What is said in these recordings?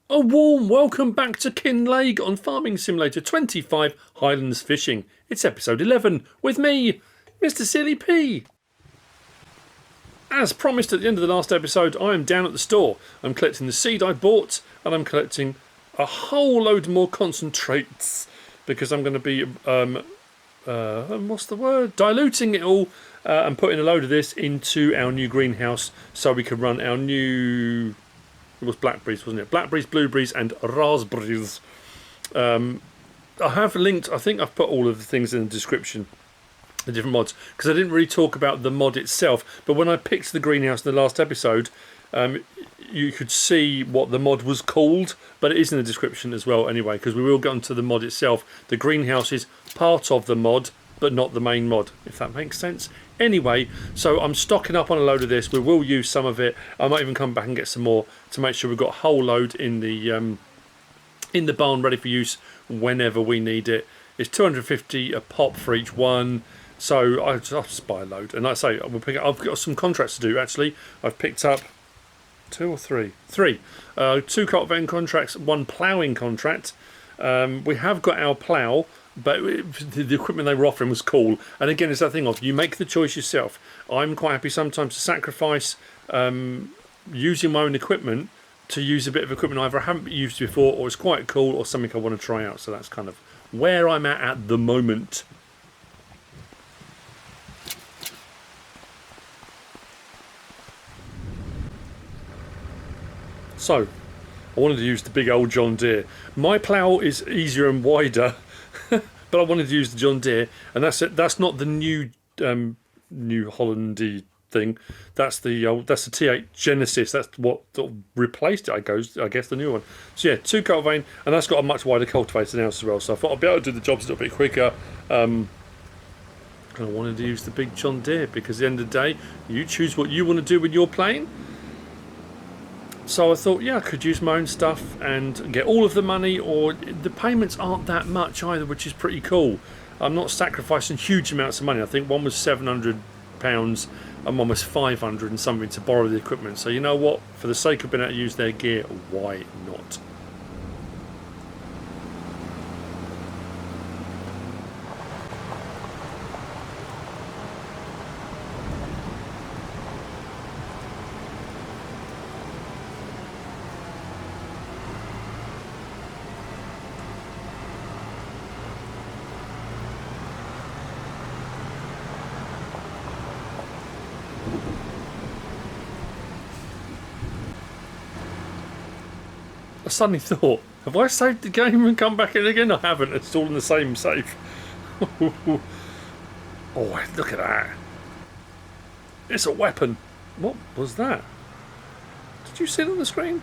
A warm welcome back to Kinlaig on Farming Simulator 25 Highlands Fishing. It's episode 11 with me, MrSealyp. As promised at the end of the last episode, I am down at the store. I'm collecting the seed I bought and I'm collecting a whole load more concentrates because I'm going to be, diluting it all and putting a load of this into our new greenhouse so we can run our new... It was blackberries, wasn't it? Blackberries, blueberries, and raspberries. I have linked, I think I've put all of the things in the description, the different mods, because I didn't really talk about the mod itself. But when I picked the greenhouse in the last episode, you could see what the mod was called, but it is in the description as well anyway, because we will get onto the mod itself. The greenhouse is part of the mod, but not the main mod, if that makes sense. Anyway, so I'm stocking up on a load of this. We will use some of it. I might even come back and get some more to make sure we've got a whole load in the barn ready for use whenever we need it. It's 250 a pop for each one, so I'll just buy a load. And like I say, I've got some contracts to do actually. I've picked up two or three, two cultivating contracts, one ploughing contract. We have got our plough. But the equipment they were offering was cool. And again, it's that thing of you make the choice yourself. I'm quite happy sometimes to sacrifice using my own equipment to use a bit of equipment either I haven't used before or it's quite cool or something I want to try out. So that's kind of where I'm at the moment. So, I wanted to use the big old John Deere. My plough is easier and wider. But I wanted to use the John Deere, and that's it. That's not the new New Hollandy thing. That's the T8 Genesis. That's what replaced it. I guess the new one. So yeah, two cultivating, and that's got a much wider cultivator now as well. So I thought I'd be able to do the jobs a little bit quicker. And I wanted to use the big John Deere because at the end of the day, you choose what you want to do when you're playing. So I thought, yeah, I could use my own stuff and get all of the money, or the payments aren't that much either, which is pretty cool. I'm not sacrificing huge amounts of money. I think one was £700 and one was 500 and something to borrow the equipment. So you know what? For the sake of being able to use their gear, why not? I suddenly thought, have I saved the game and come back in again? I haven't. It's all in the same save. Oh, look at that. It's a weapon. What was that? Did you see it on the screen?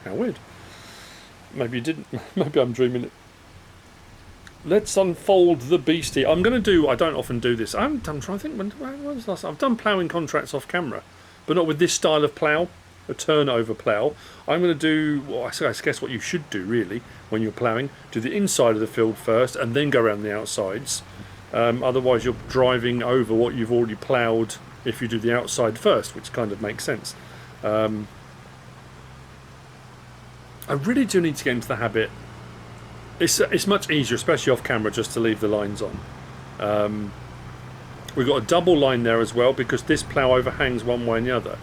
How weird. Maybe you didn't. Maybe I'm dreaming it. Let's unfold the beastie. I'm going to do... I don't often do this. I'm trying to think. When was the last time? I've done ploughing contracts off camera. But not with this style of plough, a turnover plough. I'm going to do, well, I guess what you should do really when you're ploughing, do the inside of the field first and then go around the outsides. Otherwise you're driving over what you've already ploughed if you do the outside first, which kind of makes sense. I really do need to get into the habit. It's much easier, especially off camera, just to leave the lines on. We've got a double line there as well because this plough overhangs one way and the other.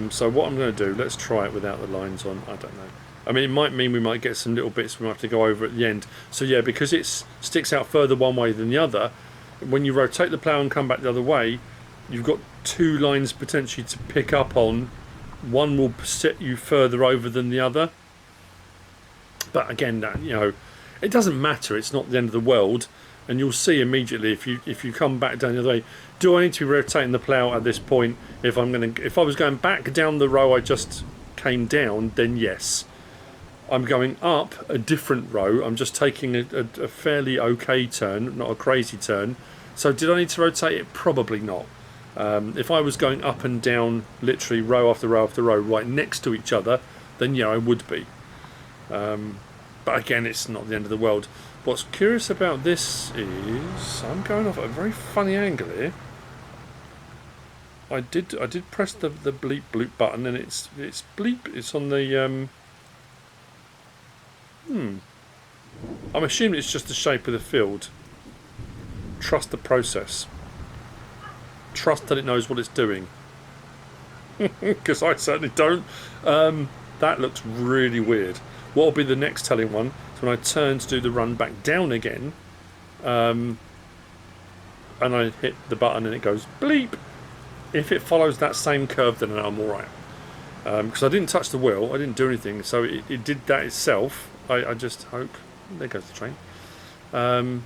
So what I'm going to do, let's try it without the lines on. I don't know. I mean, it might mean we might get some little bits we might have to go over at the end. So yeah, because it sticks out further one way than the other, when you rotate the plough and come back the other way, you've got two lines potentially to pick up on. One will set you further over than the other. But again, you know, it doesn't matter. It's not the end of the world. And you'll see immediately if you come back down the other way. Do I need to be rotating the plough at this point? If I was going back down the row I just came down, then yes. I'm going up a different row. I'm just taking a fairly okay turn, not a crazy turn. So did I need to rotate it? Probably not. If I was going up and down, literally row after row after row, right next to each other, then yeah, I would be. But again, it's not the end of the world. What's curious about this is I'm going off at a very funny angle here. I did press the bleep bloop button, and it's bleep. It's on the I'm assuming it's just the shape of the field. Trust the process. Trust that it knows what it's doing. Because I certainly don't. That looks really weird. What will be the next telling one is when I turn to do the run back down again, and I hit the button and it goes bleep. If it follows that same curve, then I'm alright. Because I didn't touch the wheel, I didn't do anything, so it did that itself. I just hope. There goes the train. Yeah,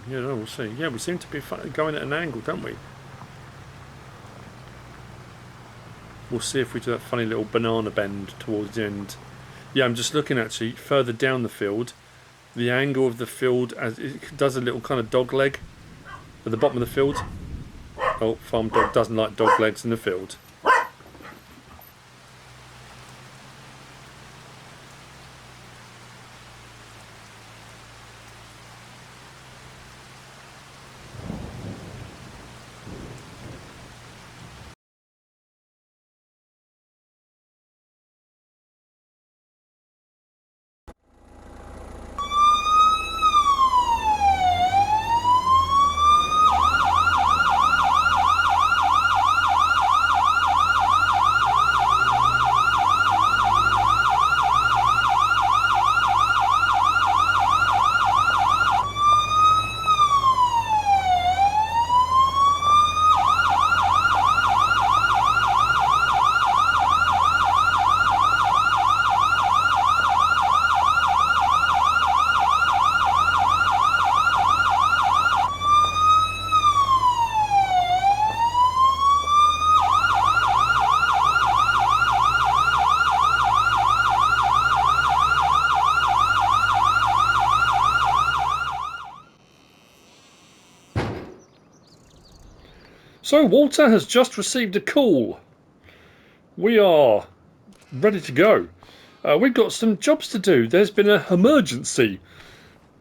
no, we'll see. Yeah, we seem to be going at an angle, don't we? We'll see if we do that funny little banana bend towards the end. Yeah, I'm just looking actually further down the field. The angle of the field, as it does a little kind of dog leg at the bottom of the field. Oh, farm dog doesn't like dog legs in the field. So Walter has just received a call. We are ready to go. We've got some jobs to do. There's been an emergency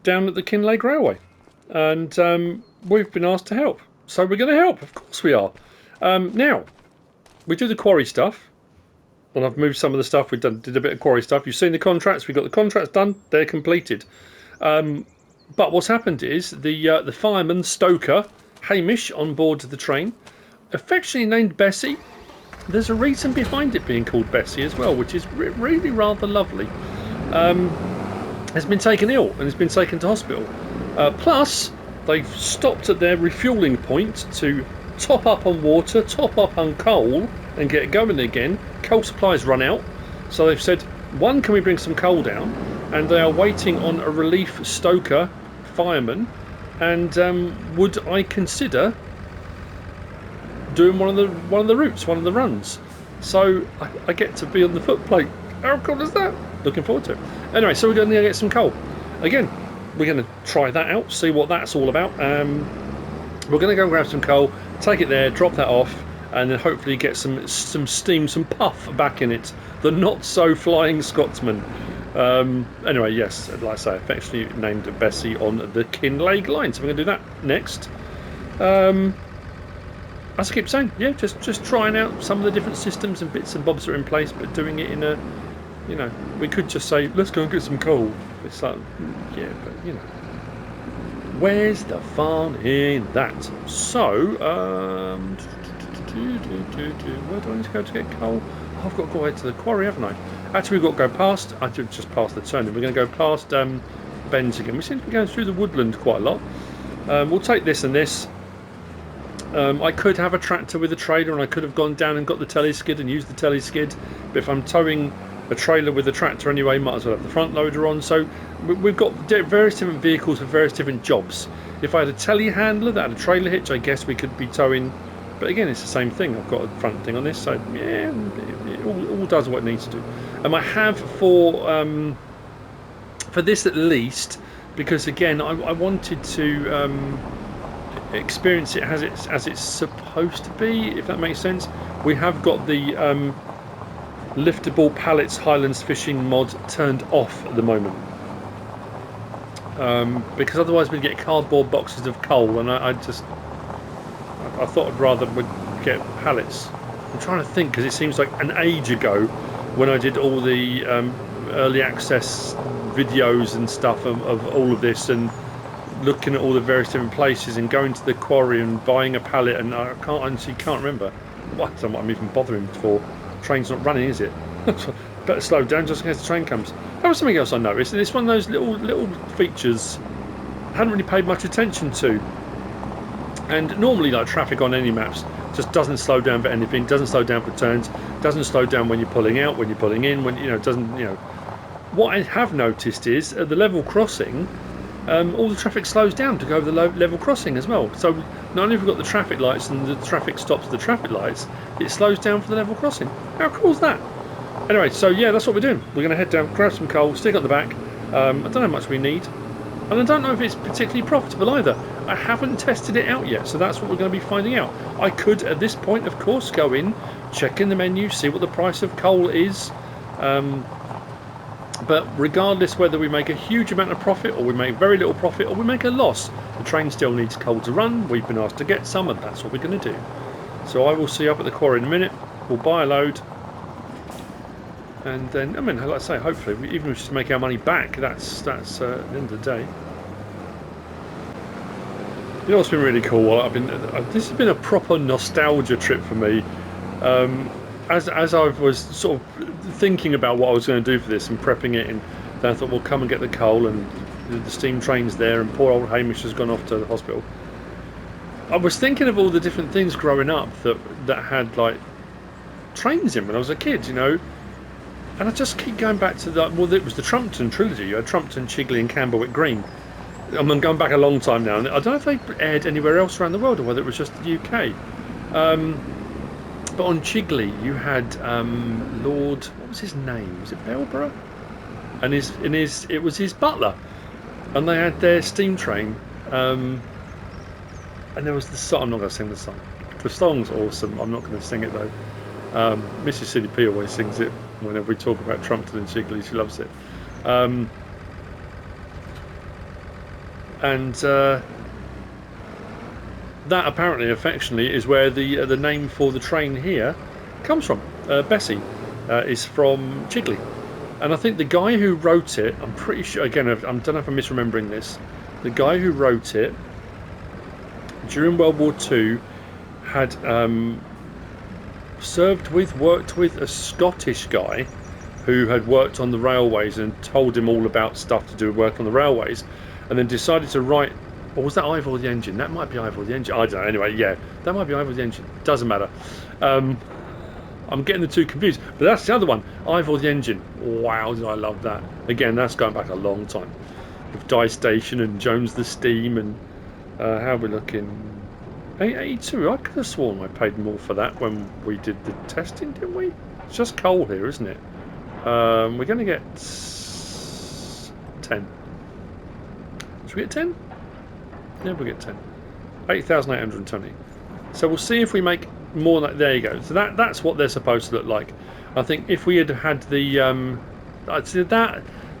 down at the Kinlaig Railway, and we've been asked to help. So we're going to help. Of course we are. Now, we do the quarry stuff, and I've moved some of the stuff. Did a bit of quarry stuff. You've seen the contracts. We've got the contracts done. They're completed. But what's happened is the fireman stoker Hamish on board the train, affectionately named Bessie. There's a reason behind it being called Bessie as well, which is really rather lovely. Has been taken ill and has been taken to hospital. Plus, they've stopped at their refuelling point to top up on water, top up on coal, and get going again. Coal supplies run out, so they've said, one, can we bring some coal down? And they are waiting on a relief stoker fireman. And would I consider doing one of the routes, one of the runs? So I get to be on the footplate. How cool is that? Looking forward to it. Anyway, so we're going to get some coal. Again, we're going to try that out, see what that's all about. We're going to go and grab some coal, take it there, drop that off, and then hopefully get some steam, some puff back in it. The not so flying Scotsman. Anyway, yes, like I say, affectionately named Bessie on the Kinlaig line. So we're going to do that next. As I keep saying, yeah, just trying out some of the different systems and bits and bobs that are in place, but doing it in a, you know, we could just say, let's go and get some coal. It's like, yeah, but you know, where's the fun in that? So, where do I need to go to get coal? Oh, I've got to go ahead to the quarry, haven't I? Actually, we've got to go past. I did just past the turn. We're going to go past Ben's again. We seem to be going through the woodland quite a lot. We'll take this and this. I could have a tractor with a trailer, and I could have gone down and got the teleskid and used the teleskid. But if I'm towing a trailer with a tractor anyway, might as well have the front loader on. So we've got various different vehicles for various different jobs. If I had a telehandler that had a trailer hitch, I guess we could be towing. But again, it's the same thing. I've got a front thing on this, so yeah, it all does what it needs to do. I have for this at least, because again, I wanted to experience it as it's supposed to be, if that makes sense. We have got the Liftable Pallets Highlands fishing mod turned off at the moment. because otherwise we'd get cardboard boxes of coal, and I thought I'd rather we'd get pallets. I'm trying to think because it seems like an age ago when I did all the early access videos and stuff of all of this, and looking at all the various different places and going to the quarry and buying a pallet, and I can't remember what I'm even bothering for. Train's not running, is it? Better slow down just in case the train comes. That was something else I noticed, and it's one of those little features I hadn't really paid much attention to. And normally, like traffic on any maps, just doesn't slow down for anything. Doesn't slow down for turns. Doesn't slow down when you're pulling out, when you're pulling in. When doesn't. What I have noticed is at the level crossing, all the traffic slows down to go over the level crossing as well. So not only have we got the traffic lights and the traffic stops at the traffic lights, it slows down for the level crossing. How cool is that? Anyway, so yeah, that's what we're doing. We're going to head down, grab some coal, stick it at the back. I don't know how much we need. And I don't know if it's particularly profitable either. I haven't tested it out yet, so that's what we're going to be finding out. I could, at this point, of course, go in, check in the menu, see what the price of coal is. But regardless whether we make a huge amount of profit, or we make very little profit, or we make a loss, the train still needs coal to run. We've been asked to get some, and that's what we're going to do. So I will see you up at the quarry in a minute. We'll buy a load. And then, I mean, like I say, hopefully, even if we just make our money back, that's at the end of the day. You know what's been really cool? This has been a proper nostalgia trip for me. As I was sort of thinking about what I was going to do for this and prepping it, and then I thought, we'll come and get the coal, and the steam train's there, and poor old Hamish has gone off to the hospital. I was thinking of all the different things growing up that had like trains in when I was a kid, and I just keep going back to that. Well, it was the Trumpton trilogy. You had Trumpton, Chigley, and Camberwick Green. I'm going back a long time now, and I don't know if they aired anywhere else around the world or whether it was just the UK. But on Chigley, you had Lord. What was his name? Was it Belborough? And it was his butler, and they had their steam train. And there was the song. I'm not going to sing the song. The song's awesome. I'm not going to sing it though. MrSealyp always sings it whenever we talk about Trumpton and Chigley. She loves it. That apparently, affectionately, is where the name for the train here comes from. Bessie is from Chigley, and I think the guy who wrote it, I'm pretty sure. Again, I don't know if I'm misremembering this. The guy who wrote it during World War II had worked with a Scottish guy who had worked on the railways and told him all about stuff to do with work on the railways, and then decided to write. Or was that Ivor the Engine? That might be Ivor the Engine. I don't know. Anyway, yeah, that might be Ivor the Engine. Doesn't matter. I'm getting the two confused. But that's the other one, Ivor the Engine. Wow, did I love that. Again, that's going back a long time. With Die Station and Jones the Steam and how are we looking? 82. I could have sworn I paid more for that when we did the testing, didn't we? It's just coal here, isn't it? We're going to get 10. Should we get 10? Yeah, we'll get 10. 8,820. So we'll see if we make more. There you go. So that's what they're supposed to look like. I think if we had had the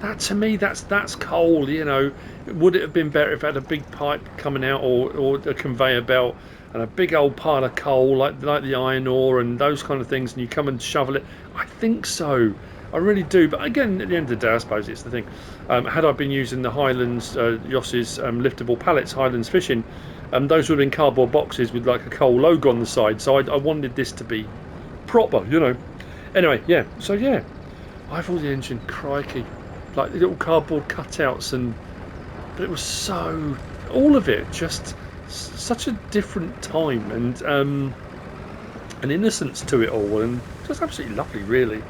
that to me that's coal. Would it have been better if it had a big pipe coming out or a conveyor belt and a big old pile of coal like the iron ore and those kind of things, and you come and shovel it? I think so. I really do. But again, at the end of the day, I suppose it's the thing. Had I been using the Highlands, Yoss's liftable pallets, Highlands fishing, those would have been cardboard boxes with like a coal logo on the side. So I wanted this to be proper, Anyway, yeah. So yeah, Ivor the Engine, crikey, like little cardboard cutouts, but it was so, all of it just such a different time and an innocence to it all, and just absolutely lovely, really.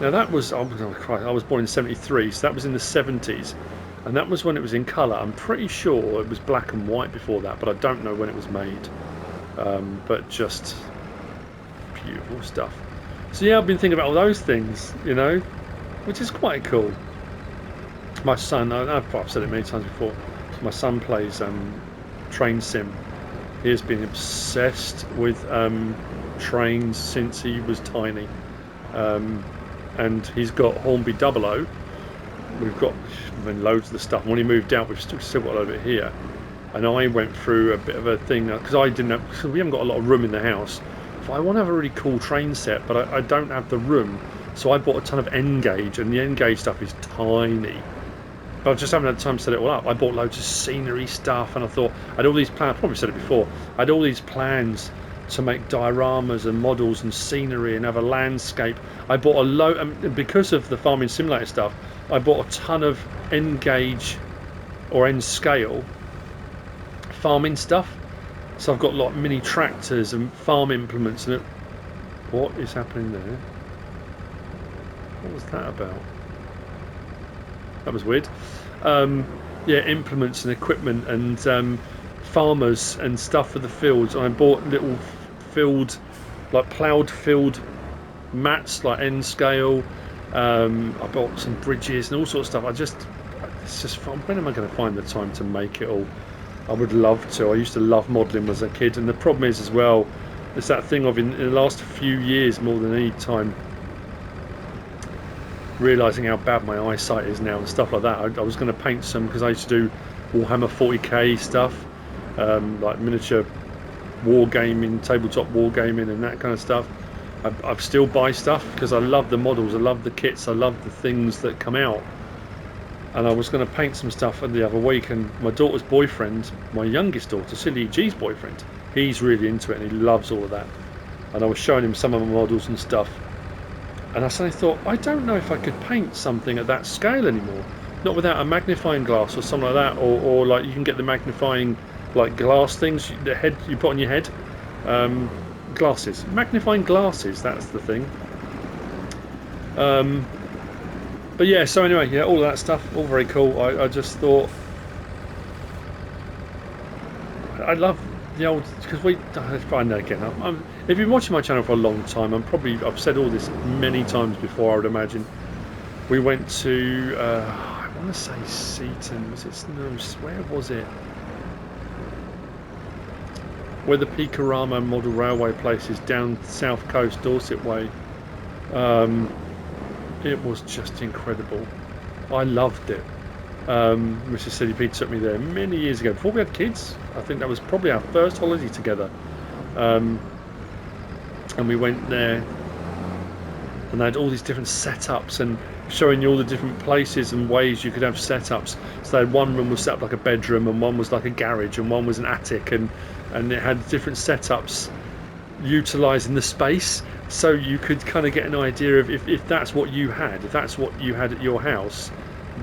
Now that was, I was born in 73, so that was in the 70s, and that was when it was in colour. I'm pretty sure it was black and white before that, but I don't know when it was made. But just beautiful stuff. So yeah, I've been thinking about all those things, which is quite cool. My son, I've said it many times before, my son plays train sim. He has been obsessed with trains since he was tiny. And he's got Hornby 00, we've got loads of the stuff. When he moved out, we've still got a lot of it here. And I went through a bit of a thing because because we haven't got a lot of room in the house. So I want to have a really cool train set, but I don't have the room. So I bought a ton of N gauge, and the N gauge stuff is tiny. But I just haven't had time to set it all up. I bought loads of scenery stuff, and I thought I had all these plans. I probably said it before. I had all these plans to make dioramas and models and scenery and have a landscape. I bought a load, and because of the farming simulator stuff, I bought a ton of N gauge or N scale farming stuff. So I've got like mini tractors and farm implements. And what is happening there? What was that about? That was weird. Yeah, implements and equipment and farmers and stuff for the fields. And I bought little field, like ploughed field mats, like N scale. I bought some bridges and all sorts of stuff. It's just fun. When am I going to find the time to make it all? I would love to. I used to love modelling as a kid, and the problem is as well, it's that thing of in the last few years more than any time, realising how bad my eyesight is now and stuff like that. I was going to paint some, because I used to do Warhammer 40k stuff, like miniature wargaming, tabletop wargaming and that kind of stuff. I still buy stuff because I love the models, I love the kits, I love the things that come out. And I was going to paint some stuff the other week, and my daughter's boyfriend, my youngest daughter, Silly G's boyfriend, he's really into it and he loves all of that. And I was showing him some of my models and stuff, and I suddenly thought, I don't know if I could paint something at that scale anymore. Not without a magnifying glass or something like that, or like you can get the magnifying like glass things, the head you put on your head, glasses, magnifying glasses. That's the thing. But yeah, so anyway, yeah, all of that stuff, all very cool. I just thought, I love the old, because I know again, if you've been watching my channel for a long time, I've said all this many times before, I would imagine. We went to, I want to say Seaton, where was it? Where the Picorama model railway place is, down South Coast, Dorset way. It was just incredible. I loved it. MrSealyp took me there many years ago, before we had kids. I think that was probably our first holiday together. And we went there, and they had all these different setups and showing you all the different places and ways you could have setups. So they had one room was set up like a bedroom, and one was like a garage, and one was an attic, and it had different setups utilising the space, so you could kind of get an idea of if that's what you had, at your house,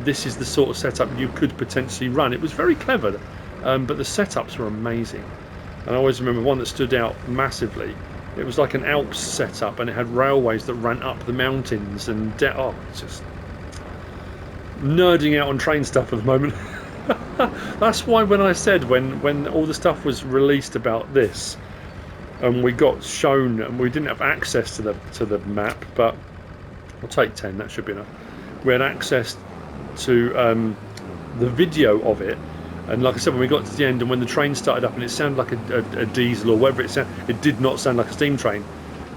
this is the sort of setup you could potentially run. It was very clever, but the setups were amazing. And I always remember one that stood out massively. It was like an Alps setup, and it had railways that ran up the mountains, and just nerding out on train stuff at the moment. That's why when I said when all the stuff was released about this, and we got shown, and we didn't have access to the map, but we'll take 10, that should be enough. We had access to the video of it, and like I said, when we got to the end and when the train started up and it sounded like a diesel or whatever it sounded, it did not sound like a steam train,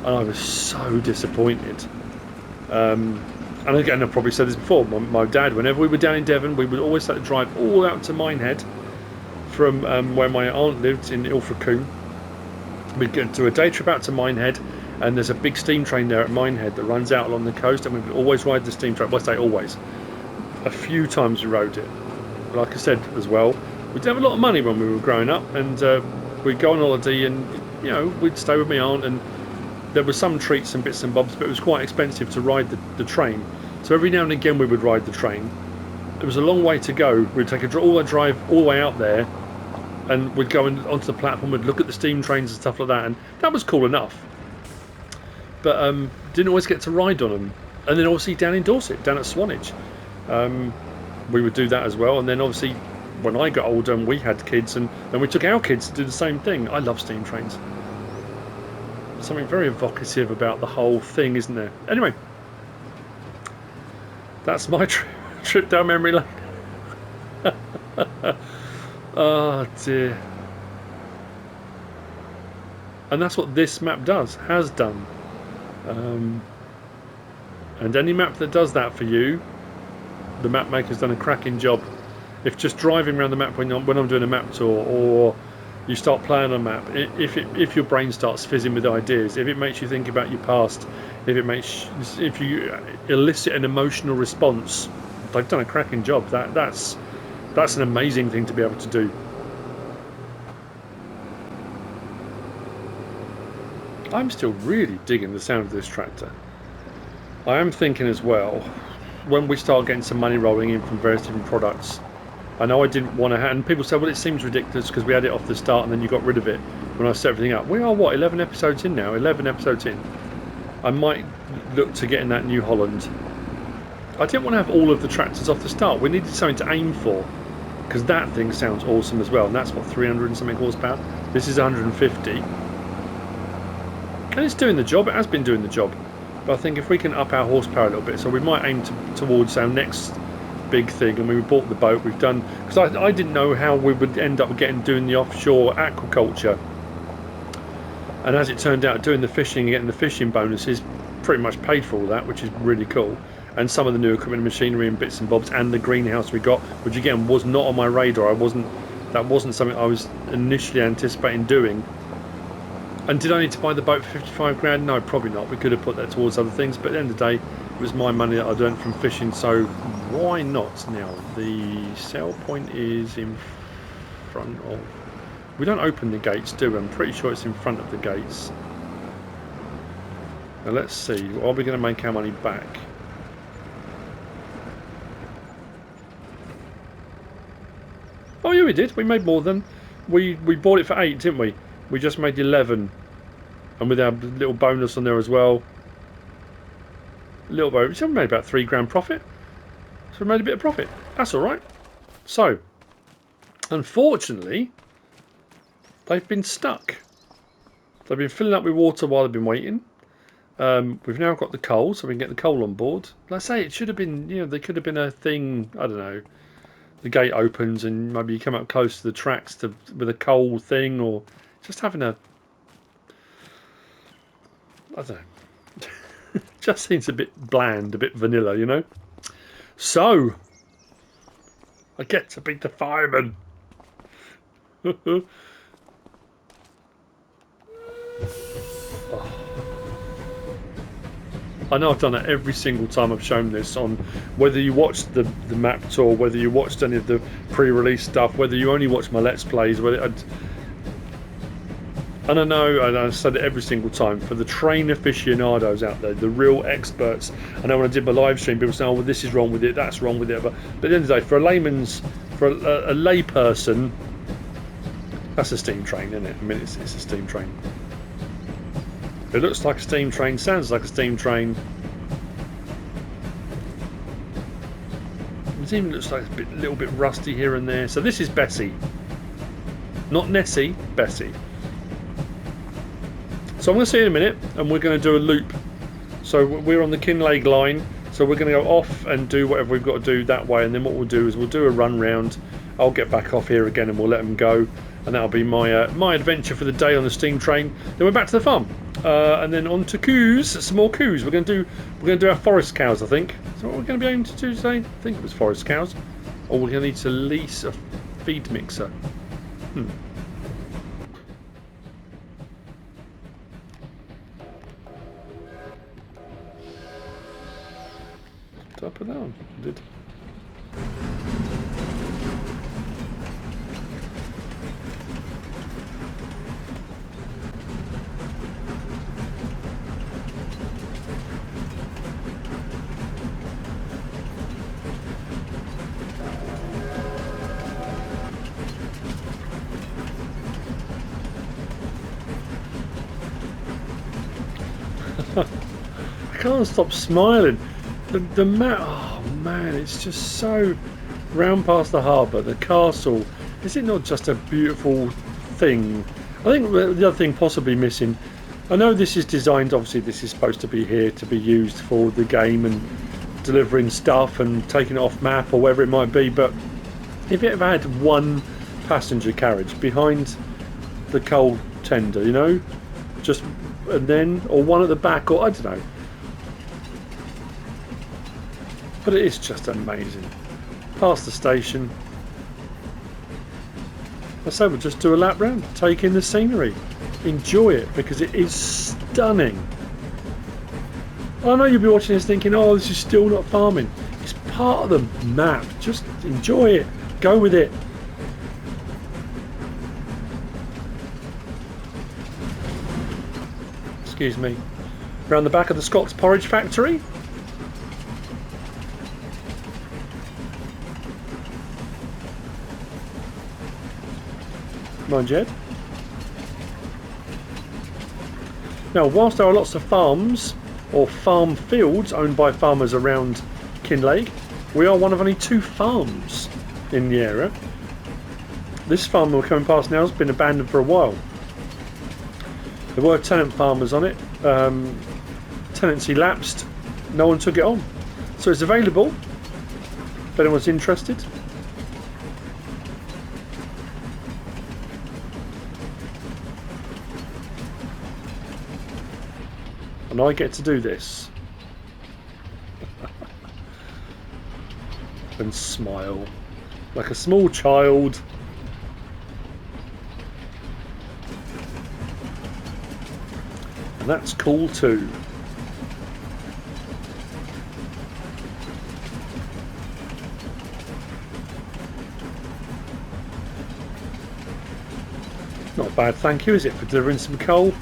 and I was so disappointed. And again, I've probably said this before, my dad, whenever we were down in Devon, we would always have to drive all out to Minehead from where my aunt lived in Ilfracombe. We'd go to a day trip out to Minehead, and there's a big steam train there at Minehead that runs out along the coast, and we would always ride the steam train. Well, I say always. A few times we rode it. Like I said as well, we didn't have a lot of money when we were growing up, and we'd go on holiday, and we'd stay with my aunt, and there were some treats and bits and bobs, but it was quite expensive to ride the train. So every now and again we would ride the train. It was a long way to go. We'd take all the drive all the way out there, and we'd go onto the platform, we'd look at the steam trains and stuff like that, and that was cool enough. But didn't always get to ride on them. And then obviously down in Dorset, down at Swanage, we would do that as well. And then obviously when I got older and we had kids, and then we took our kids to do the same thing. I love steam trains. Something very evocative about the whole thing, isn't there? Anyway, that's my trip down memory lane. Oh dear. And that's what this map has done. And any map that does that for you, the map maker's done a cracking job. If just driving around the map when I'm doing a map tour, or you start playing on a map, if your brain starts fizzing with ideas, if it makes you think about your past, if you elicit an emotional response, they've done a cracking job. That's an amazing thing to be able to do. I'm still really digging the sound of this tractor. I am thinking as well, when we start getting some money rolling in from various different products, I know I didn't want to have, and people say, well, it seems ridiculous because we had it off the start and then you got rid of it when I set everything up. We are, what, 11 episodes in now? 11 episodes in. I might look to get in that New Holland. I didn't want to have all of the tractors off the start. We needed something to aim for, because that thing sounds awesome as well, and that's, what, 300 and something horsepower? This is 150. And it's doing the job. It has been doing the job. But I think if we can up our horsepower a little bit, so we might aim towards our next big thing. And we bought the boat. We've done, because I didn't know how we would end up doing the offshore aquaculture. And as it turned out, doing the fishing and getting the fishing bonuses pretty much paid for all that, which is really cool. And some of the new equipment and machinery and bits and bobs, and the greenhouse we got, which again was not on my radar. That wasn't something I was initially anticipating doing. And did I need to buy the boat for 55 grand? No, probably not. We could have put that towards other things, but at the end of the day, it was my money that I'd earned from fishing, so why not? Now, the sell point is in front of... We don't open the gates, do we? I'm pretty sure it's in front of the gates. Now, let's see. Are we going to make our money back? Oh, yeah, we did. We made more than... We bought it for 8, didn't we? We just made 11, and with our little bonus on there as well, a little bonus. So we made about 3 grand profit. So we made a bit of profit. That's all right. So, unfortunately, they've been stuck. They've been filling up with water while they've been waiting. We've now got the coal, so we can get the coal on board. Like I say, it should have been, you know, there could have been a thing. I don't know. The gate opens and maybe you come up close to the tracks with a coal thing, or just having a, I don't know, just seems a bit bland, a bit vanilla, you know. So, I get to be the fireman. Oh. I know I've done it every single time I've shown this, on whether you watched the map tour, whether you watched any of the pre-release stuff, whether you only watched my Let's Plays, and I know, and I've said it every single time, for the train aficionados out there, the real experts. I know when I did my live stream, people say, oh, well, this is wrong with it, that's wrong with it. But at the end of the day, for a lay person, that's a steam train, isn't it? I mean, it's a steam train. It looks like a steam train, sounds like a steam train. It even looks like it's a little bit rusty here and there. So this is Bessie. Not Nessie, Bessie. So I'm going to see you in a minute, and we're going to do a loop. So we're on the Kinlaig line, so we're going to go off and do whatever we've got to do that way, and then what we'll do is we'll do a run round. I'll get back off here again and we'll let them go, and that'll be my my adventure for the day on the steam train. Then we're back to the farm, and then on to coos, some more coos. We're going to do our forest cows, I think. So what we're going to be aiming to do today? I think it was forest cows. Or we're going to need to lease a feed mixer. Did I put that on? I did. I can't stop smiling. The map, oh man, it's just so round past the harbour, the castle. Is it not just a beautiful thing? I think the other thing possibly missing, I know this is designed, obviously this is supposed to be here to be used for the game and delivering stuff and taking it off map or whatever it might be, but if it ever had one passenger carriage behind the coal tender, you know, just, and then, or one at the back, or I don't know. But it is just amazing. Past the station. I say we'll just do a lap round, take in the scenery, enjoy it because it is stunning. I know you'll be watching this thinking, oh, this is still not farming. It's part of the map. Just enjoy it. Go with it. Excuse me. Around the back of the Scott's Porridge Factory. Mind Jed. Now, whilst there are lots of farms or farm fields owned by farmers around Kinlaig, we are one of only 2 farms in the area. This farm we're coming past now has been abandoned for a while. There were tenant farmers on it. Tenancy lapsed. No one took it on. So it's available if anyone's interested. And I get to do this. And smile like a small child. And that's cool too. Not bad, thank you, is it, for delivering some coal?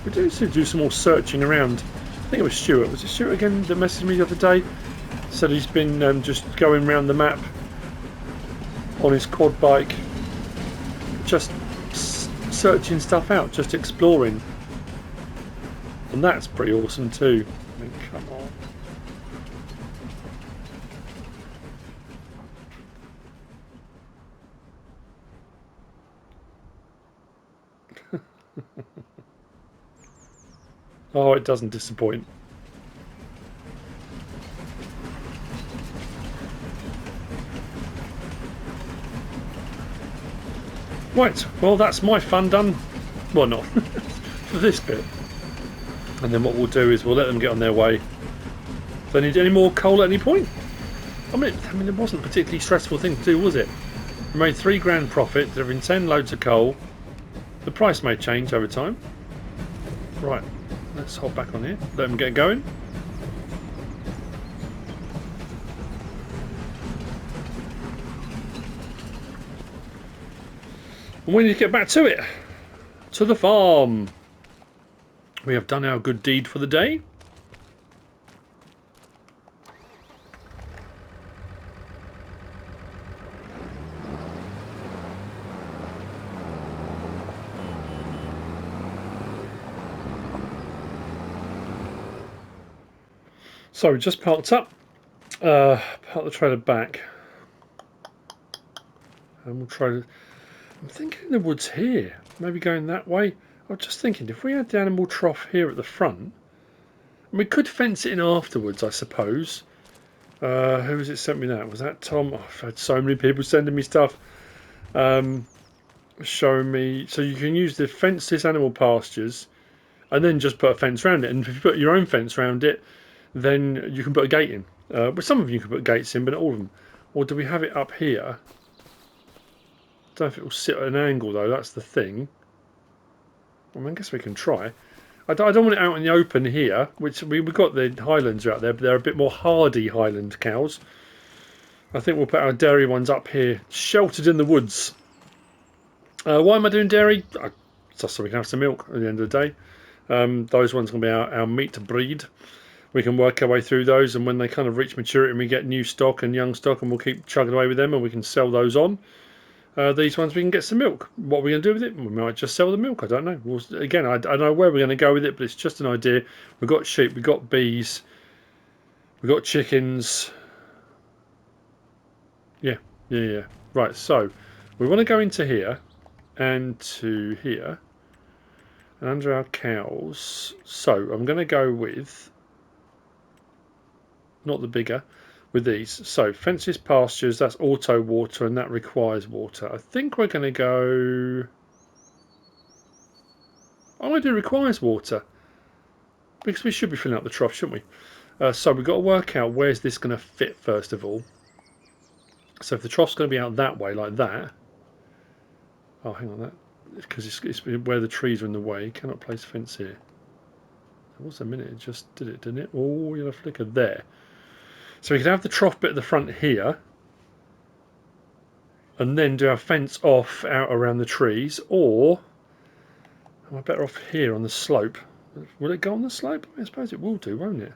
We do need to do some more searching around. I think it was Stuart. Was it Stuart again that messaged me the other day? Said he's been just going around the map on his quad bike, just searching stuff out, just exploring. And that's pretty awesome too. I mean, come on. Oh, it doesn't disappoint. Right, well that's my fun done. Well, not for this bit. And then what we'll do is we'll let them get on their way. If they need any more coal at any point. I mean, it wasn't a particularly stressful thing to do, was it? We made £3 profit, delivering 10 loads of coal. The price may change over time. Right, let's hop back on here. Let them get going. And we need to get back to it. To the farm. We have done our good deed for the day. So we just parked up, parked the trailer back, and we'll try to. I'm thinking the woods here, maybe going that way. I was just thinking if we had the animal trough here at the front, and we could fence it in afterwards, I suppose. Who was it sent me that? Was that Tom? Oh, I've had so many people sending me stuff, showing me. So you can use the fenceless animal pastures, and then just put a fence around it. And if you put your own fence around it, then you can put a gate in. But some of you can put gates in, but not all of them. Or do we have it up here? I don't know if it will sit at an angle though, that's the thing. I mean, I guess we can try. I don't want it out in the open here, which we've got the Highlands out there, but they're a bit more hardy Highland cows. I think we'll put our dairy ones up here, sheltered in the woods. Why am I doing dairy? Just so we can have some milk at the end of the day. Those ones are going to be our meat breed. We can work our way through those, and when they kind of reach maturity and we get new stock and young stock, and we'll keep chugging away with them, and we can sell those on. These ones we can get some milk. What are we going to do with it? We might just sell the milk. I don't know. Again, I don't know where we're going to go with it, but it's just an idea. We've got sheep, we've got bees, we've got chickens. Yeah. Right, so we want to go into here and to here and under our cows. So I'm going to go with not the bigger, with these. So fences, pastures, that's auto water, and that requires water. I think we're going to go. I'm going to do requires water because we should be filling up the trough, shouldn't we? So we've got to work out where's this going to fit first of all. So if the trough's going to be out that way, like that. Oh, hang on, that because it's where the trees are in the way. Cannot place fence here. There was a minute, it just did it, didn't it? Oh, yellow flicker there. So we could have the trough bit at the front here, and then do our fence off out around the trees, or am I better off here on the slope? Will it go on the slope? I suppose it will do, won't it?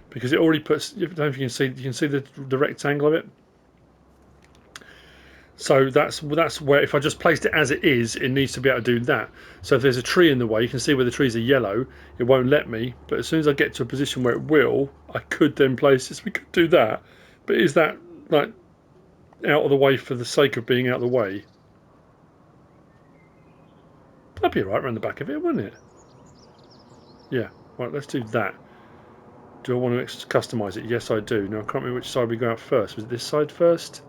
Because it already puts. I don't know if you can see the rectangle of it. So that's where if I just placed it as it is, it needs to be able to do that. So if there's a tree in the way, you can see where the trees are yellow. It won't let me. But as soon as I get to a position where it will, I could then place this. We could do that. But is that like out of the way for the sake of being out of the way? That'd be right around the back of it, wouldn't it? Yeah. Right. Let's do that. Do I want to customize it? Yes, I do. Now I can't remember which side we go out first. Was it this side first?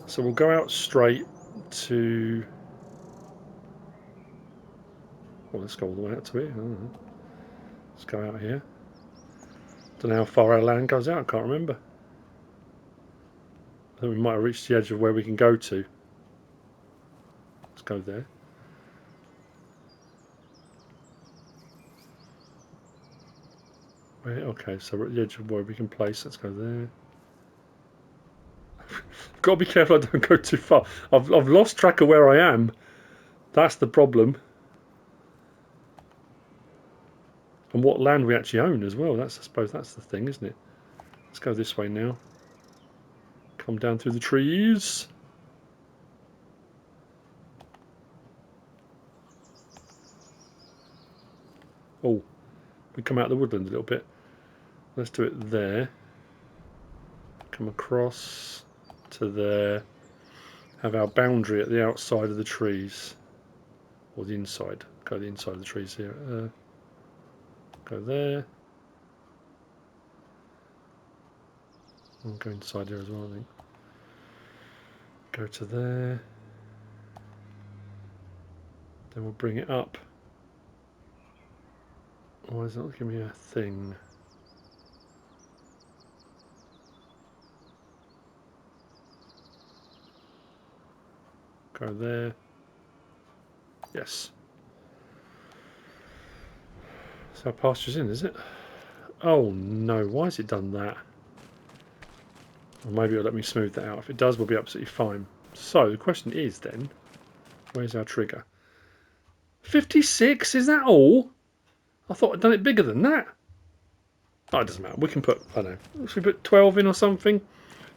So we'll go out straight to. Well, let's go all the way out to here. Let's go out here. Don't know how far our land goes out. I can't remember. I think we might have reached the edge of where we can go to. Let's go there. Okay, so we're at the edge of where we can place. Let's go there. I've got to be careful I don't go too far. I've lost track of where I am. That's the problem. And what land we actually own as well. I suppose that's the thing, isn't it? Let's go this way now. Come down through the trees. Oh, we come out of the woodland a little bit. Let's do it there. Come across to there. Have our boundary at the outside of the trees. Or the inside. Go the inside of the trees here. Go there. I'll go inside here as well, I think. Go to there. Then we'll bring it up. Why is it not giving me a thing? Go there. Yes. So our pasture's in, is it? Oh no, why has it done that? Or maybe it'll let me smooth that out. If it does, we'll be absolutely fine. So the question is then, where's our trigger? 56? Is that all? I thought I'd done it bigger than that. Oh, it doesn't matter. We can put, I don't know, should we put 12 in or something?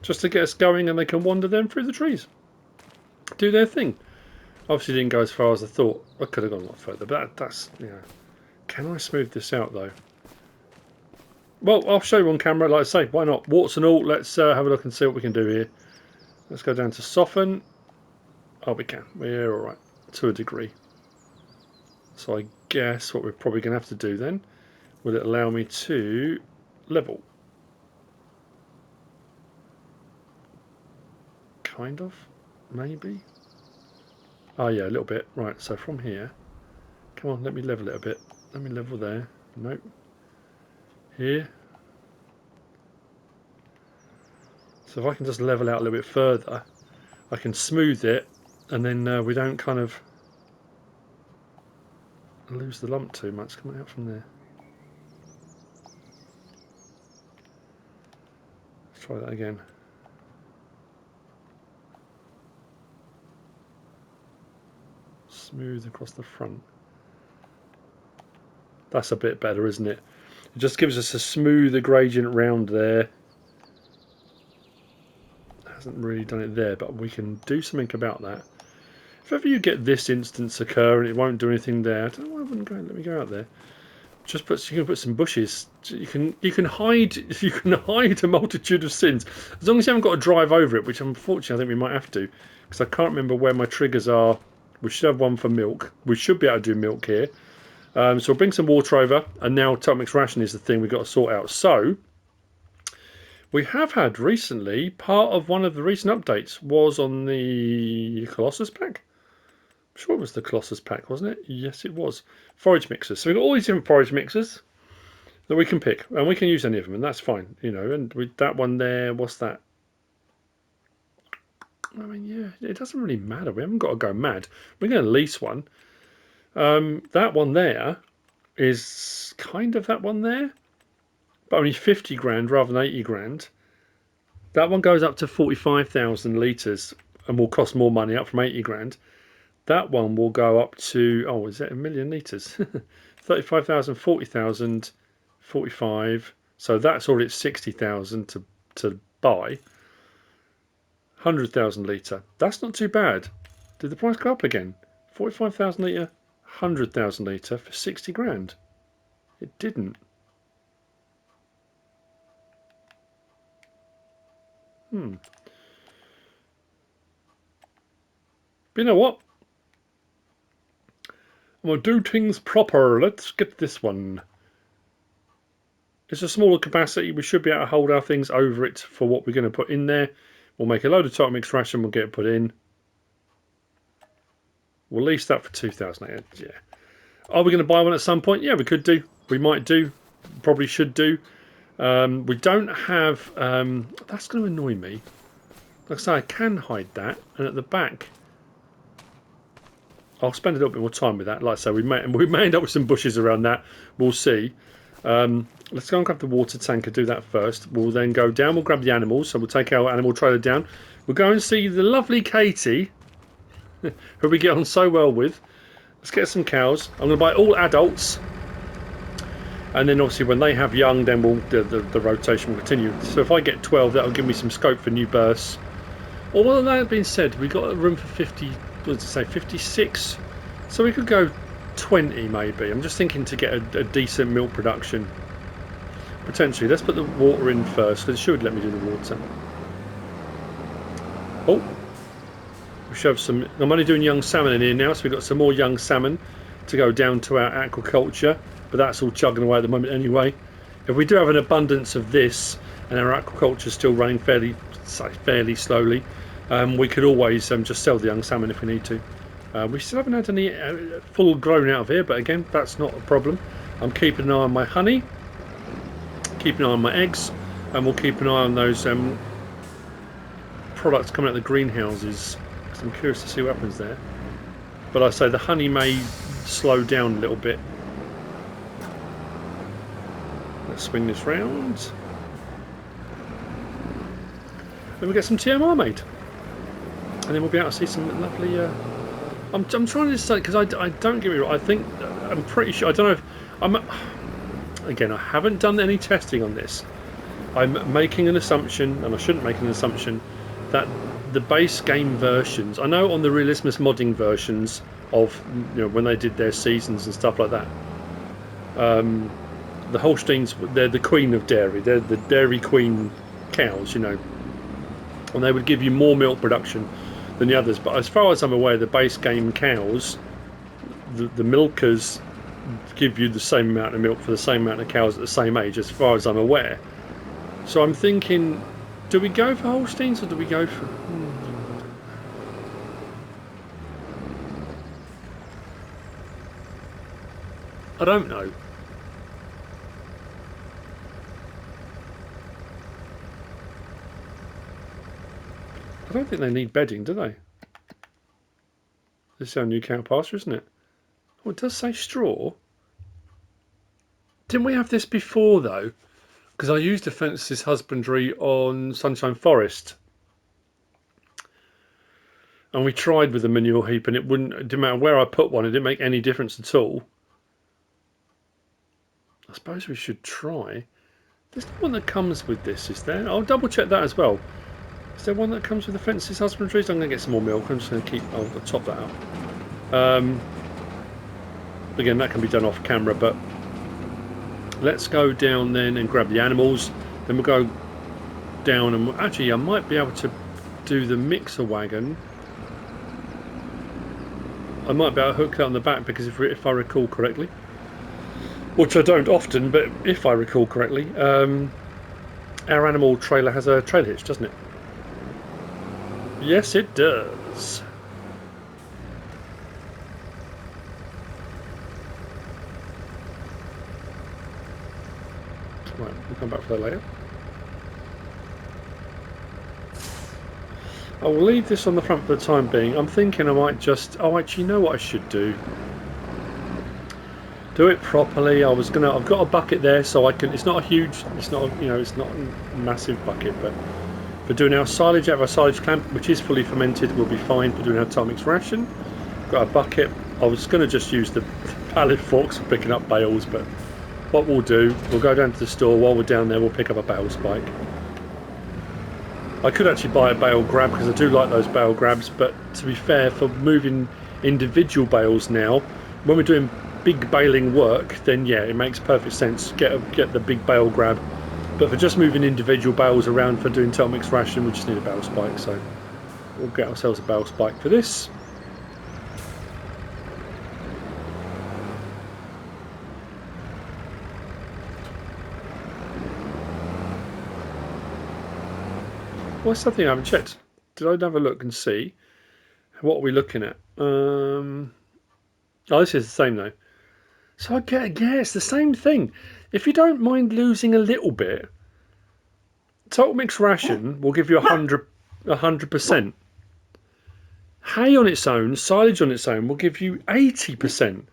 Just to get us going and they can wander them through the trees. Do their thing. Obviously didn't go as far as I thought. I could have gone a lot further, but that's, you know. Can I smooth this out though? Well, I'll show you on camera, like I say, why not? Warts and all, let's have a look and see what we can do here. Let's go down to soften. Oh, we can. We're alright, to a degree. So I guess what we're probably going to have to do then, will it allow me to level? Kind of, maybe. Oh yeah, a little bit. Right, so from here, come on, let me level it a bit. Let me level there. Nope. Here. So if I can just level out a little bit further, I can smooth it, and then we don't kind of lose the lump too much coming out from there. Let's try that again. Smooth across the front. That's a bit better, isn't it? It just gives us a smoother gradient round there. Hasn't really done it there, but we can do something about that. If ever you get this instance occur and it won't do anything there, I don't know why it wouldn't go. Let me go out there. You can put some bushes. You can hide a multitude of sins as long as you haven't got to drive over it, which unfortunately I think we might have to, because I can't remember where my triggers are. We should have one for milk. We should be able to do milk here. So we'll bring some water over, and now Top Mix Ration is the thing we've got to sort out. So We have had recently, part of one of the recent updates was on the Colossus pack. I'm sure it was the Colossus pack, wasn't it? Yes, it was. Forage mixers. So we've got all these different forage mixers that we can pick, and we can use any of them, and that's fine, you know. And with that one there, what's that? I mean, yeah, it doesn't really matter. We haven't got to go mad. We're going to lease one. That one there is kind of that one there, but only 50 grand rather than 80 grand. That one goes up to 45,000 litres and will cost more money, up from 80 grand. That one will go up to, oh, is that a million litres? 35,000, 40,000, 45. So that's already at 60,000 to buy. 100,000 litre. That's not too bad. Did the price go up again? 45,000 litre, 100,000 litre for 60 grand. It didn't. But you know what? I'm going to do things proper. Let's get this one. It's a smaller capacity. We should be able to hold our things over it for what we're going to put in there. We'll make a load of top mix ration. We'll get it put in. We'll lease that for 2,000. Yeah. Are we going to buy one at some point? Yeah, we could do. We might do. Probably should do. We don't have... that's going to annoy me. Like I say, I can hide that. And at the back... I'll spend a little bit more time with that. Like I say, we may end up with some bushes around that. We'll see. Let's go and grab the water tanker, do that first. We'll then go down, we'll grab the animals. So we'll take our animal trailer down. We'll go and see the lovely Katie, who we get on so well with. Let's get some cows. I'm going to buy all adults. And then obviously when they have young, then the rotation will continue. So if I get 12, that'll give me some scope for new births. All of that being said, we've got room for 50, what did it say, 56? So we could go 20 maybe. I'm just thinking to get a decent milk production. Potentially. Let's put the water in first, because it should let me do the water. Oh. We should have some... I'm only doing young salmon in here now, so we've got some more young salmon to go down to our aquaculture. But that's all chugging away at the moment anyway. If we do have an abundance of this, and our aquaculture is still running fairly slowly, we could always just sell the young salmon if we need to. We still haven't had any full grown out of here, but again, that's not a problem. I'm keeping an eye on my honey, keeping an eye on my eggs, and we'll keep an eye on those products coming out of the greenhouses, because I'm curious to see what happens there. But I say the honey may slow down a little bit. Let's swing this round. Then we get some TMR made, and then we'll be able to see some lovely. I'm trying to decide, because I don't get me wrong. I think I'm pretty sure. I don't know if again, I haven't done any testing on this. I'm making an assumption, and I shouldn't make an assumption, that the base game versions. I know on the RealismusModding versions of when they did their seasons and stuff like that. The Holsteins, they're the queen of dairy. They're the dairy queen cows, and they would give you more milk production than the others. But as far as I'm aware, the base game cows, the milkers give you the same amount of milk for the same amount of cows at the same age, as far as I'm aware. So I'm thinking, do we go for Holsteins or do we go for... I don't know. I don't think they need bedding, do they? This is our new cow pasture, isn't it? Oh, it does say straw. Didn't we have this before, though? Because I used defences husbandry on Sunshine Forest. And we tried with the manure heap, and it didn't matter where I put one, it didn't make any difference at all. I suppose we should try. There's no one that comes with this, is there? I'll double check that as well. Is there one that comes with the fences husbandry? I'm going to get some more milk. I'm just going to keep... I'll top that up. Again, that can be done off camera, but let's go down then and grab the animals. Then we'll go down and... Actually, I might be able to do the mixer wagon. I might be able to hook that on the back, because if I recall correctly, which I don't often, but if I recall correctly, Our animal trailer has a trailer hitch, doesn't it? Yes, it does. Right, we'll come back for that later. I will leave this on the front for the time being. I'm thinking I might just... Oh, actually, you know what I should do? Do it properly. I've got a bucket there, so I can... It's not a huge... It's not, it's not a massive bucket, but for doing our silage out of our silage clamp, which is fully fermented, we'll be fine for doing our Tomix ration. Got a bucket. I was going to just use the pallet forks for picking up bales, but what we'll do, we'll go down to the store. While we're down there, we'll pick up a bale spike. I could actually buy a bale grab because I do like those bale grabs, but to be fair, for moving individual bales now, when we're doing big baling work, then yeah, it makes perfect sense. Get the big bale grab. But for just moving individual bales around for doing Tomix ration, we just need a bale spike. So we'll get ourselves a bale spike for this. What's something I haven't checked? Did I have a look and see? What are we looking at? Oh, this is the same though. So I get, yeah, it's the same thing. If you don't mind losing a little bit, Total Mix Ration will give you 100%. Hay on its own, silage on its own will give you 80%.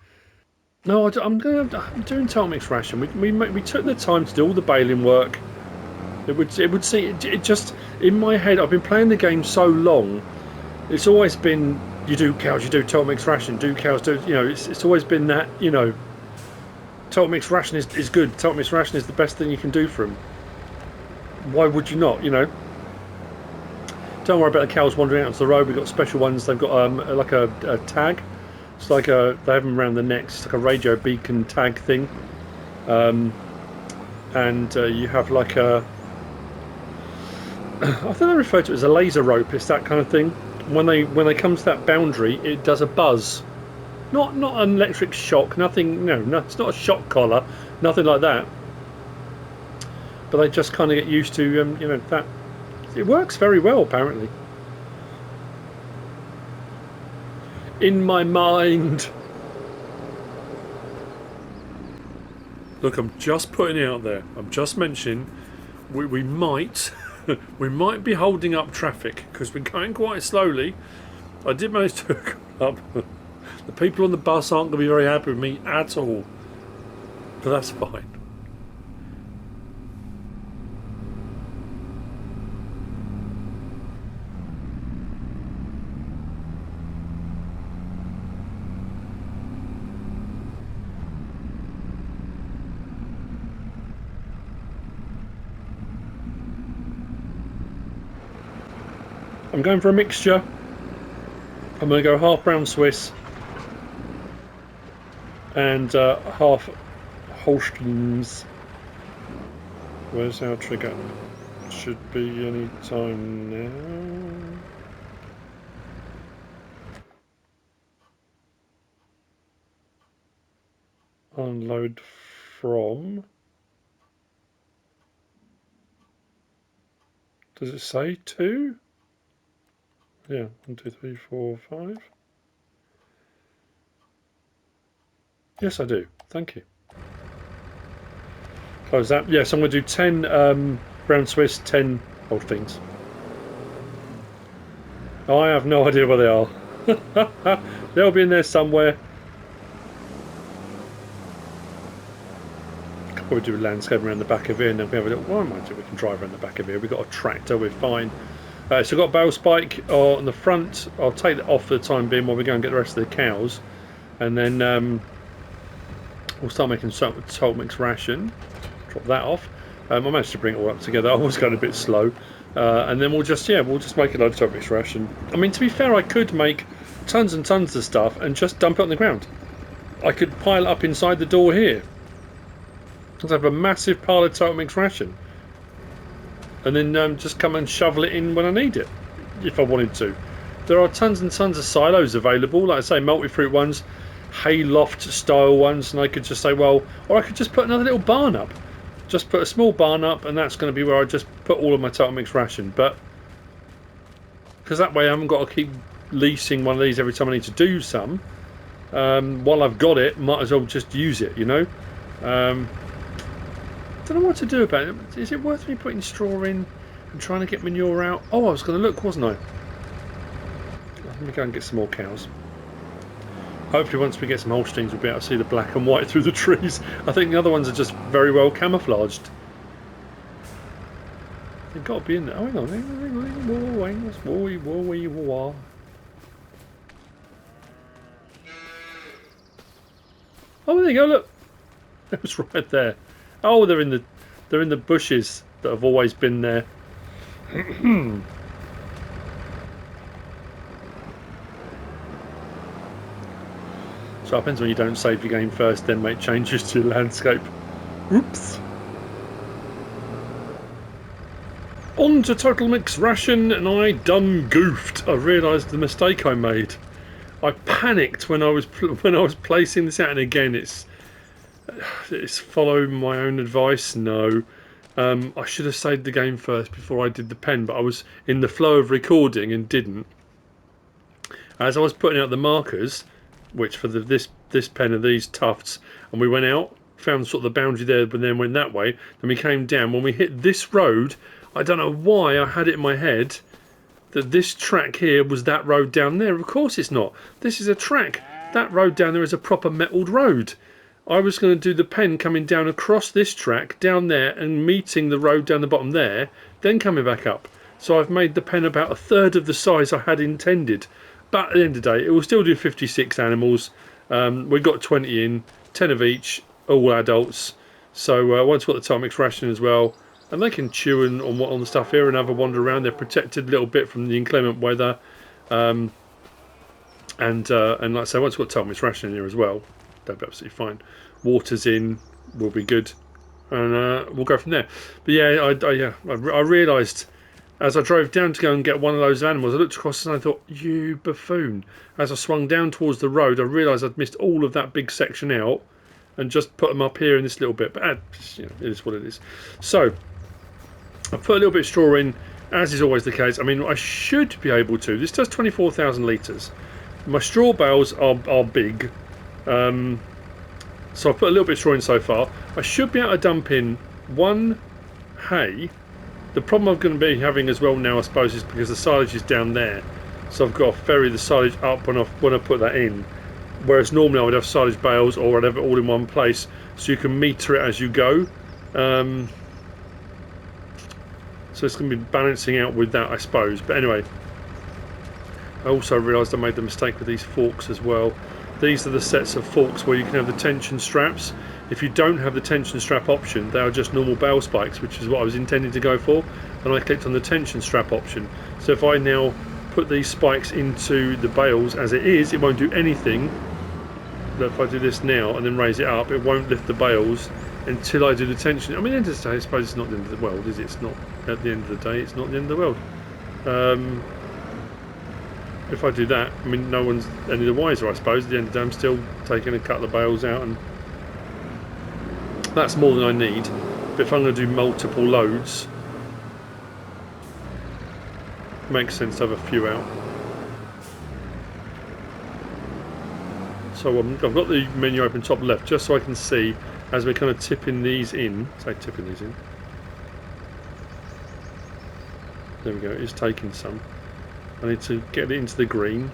No, I'm doing Total Mix Ration. We took the time to do all the baling work. It just in my head. I've been playing the game so long. It's always been you do cows, you do Total Mix Ration, do cows, do It's always been that Total Mix Ration is good. Total Mix Ration is the best thing you can do for them. Why would you not? Don't worry about the cows wandering out onto the road. We've got special ones. They've got like a tag. It's like they have them around the neck. It's like a radio beacon tag thing. And you have like a... I think they refer to it as a laser rope. It's that kind of thing. When they come to that boundary, it does a buzz. Not an electric shock. Nothing. No, it's not a shock collar. Nothing like that. But they just kind of get used to that. It works very well apparently. In my mind. Look, I'm just putting it out there. I'm just mentioning we might we might be holding up traffic because we're going quite slowly. I did manage to hook up. The people on the bus aren't going to be very happy with me at all, but that's fine. I'm going for a mixture. I'm going to go half brown Swiss and half Holsteins. Where's our trigger? Should be any time now. Unload from. Does it say 2? Yeah, 1, 2, 3, 4, 5. Yes, I do. Thank you. Close that. Yes, I'm going to do 10 brown Swiss, 10 Holsteins. I have no idea where they are. They'll be in there somewhere. Could probably do a landscape around the back of here, and then we have a little. Well, we can drive around the back of here. We've got a tractor. We're fine. So I've got a bale spike on the front. I'll take that off for the time being while we go and get the rest of the cows, and then we'll start making Total Mix Ration. Drop that off. I managed to bring it all up together. I was going a bit slow, and then we'll just make a load of Total Mix Ration. I mean, to be fair, I could make tons and tons of stuff and just dump it on the ground. I could pile it up inside the door here. Let's have a massive pile of Total Mix Ration. And then just come and shovel it in when I need it, if I wanted to. There are tons and tons of silos available, like I say, multi-fruit ones, hay loft style ones, and I could just say, well, or I could just put another little barn up. just put a small barn up, and that's going to be where I just put all of my total mix ration. But because that way I haven't got to keep leasing one of these every time I need to do some. While I've got it, might as well just use it, you know. Don't know what to do about it. Is it worth me putting straw in and trying to get manure out? Oh, I was going to look, wasn't I? Let me go and get some more cows. Hopefully once we get some Holsteins we'll be able to see the black and white through the trees. I think the other ones are just very well camouflaged. They've got to be in there. Oh, hang on. Oh, there you go, look. It was right there. Oh, they're in the bushes that have always been there. So it happens when you don't save your game first, then make changes to your landscape. Oops. On to total mix ration, and I done goofed. I realised the mistake I made. I panicked when I was placing this out, and again, it's following my own advice. No, I should have saved the game first before I did the pen, but I was in the flow of recording and didn't. As I was putting out the markers, which for this pen are these tufts, and we went out, found sort of the boundary there, but then went that way. Then we came down. When we hit this road, I don't know why I had it in my head that this track here was that road down there. Of course it's not. This is a track. That road down there is a proper metalled road. I was going to do the pen coming down across this track down there and meeting the road down the bottom there, then coming back up. So I've made the pen about a third of the size I had intended. But at the end of the day, it will still do 56 animals. We got 20 in, 10 of each, all adults. So once we've got the total mix ration as well, and they can chew on the stuff here and have a wander around. They're protected a little bit from the inclement weather, and like I say, once we've got total mix ration in here as well, they'll be absolutely fine. Water's in, will be good, and we'll go from there. But yeah, I realised as I drove down to go and get one of those animals, I looked across and I thought, you buffoon. As I swung down towards the road, I realised I'd missed all of that big section out and just put them up here in this little bit. But you know, it is what it is. So I put a little bit of straw in, as is always the case. I mean, I should be able to. This does 24,000 litres. My straw bales are big. So I've put a little bit of straw in so far. I should be able to dump in one hay. The problem I'm going to be having as well now, I suppose, is because the silage is down there. So I've got to ferry the silage up when I put that in. Whereas normally I would have silage bales or whatever all in one place, so you can meter it as you go. So it's going to be balancing out with that, I suppose. But anyway, I also realised I made the mistake with these forks as well. These are the sets of forks where you can have the tension straps. If you don't have the tension strap option, they are just normal bale spikes, which is what I was intending to go for, and I clicked on the tension strap option. So if I now put these spikes into the bales as it is, it won't do anything. But if I do this now and then raise it up, it won't lift the bales until I do the tension. I mean, at the end of the day, I suppose it's not the end of the world, is it? It's not, at the end of the day, it's not the end of the world. If I do that, I mean, no one's any the wiser, I suppose. At the end of the day, I'm still taking a couple of bales out, and that's more than I need. But if I'm going to do multiple loads, it makes sense to have a few out. So I've got the menu open top left, just so I can see as we're kind of tipping these in. Tipping these in. There we go. It's taking some. I need to get it into the green,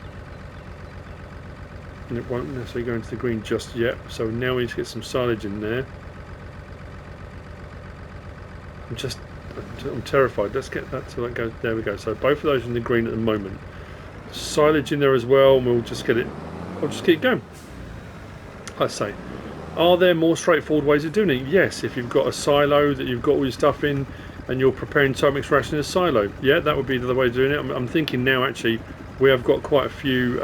and it won't necessarily go into the green just yet. So now we need to get some silage in there. I'm terrified. Let's get that so that goes. There we go. So both of those are in the green at the moment. Silage in there as well, and we'll just get it. I'll just keep going. I say, are there more straightforward ways of doing it? Yes, if you've got a silo that you've got all your stuff in, and you're preparing total mix ration in a silo, yeah, that would be the way of doing it. I'm thinking now actually we have got quite a few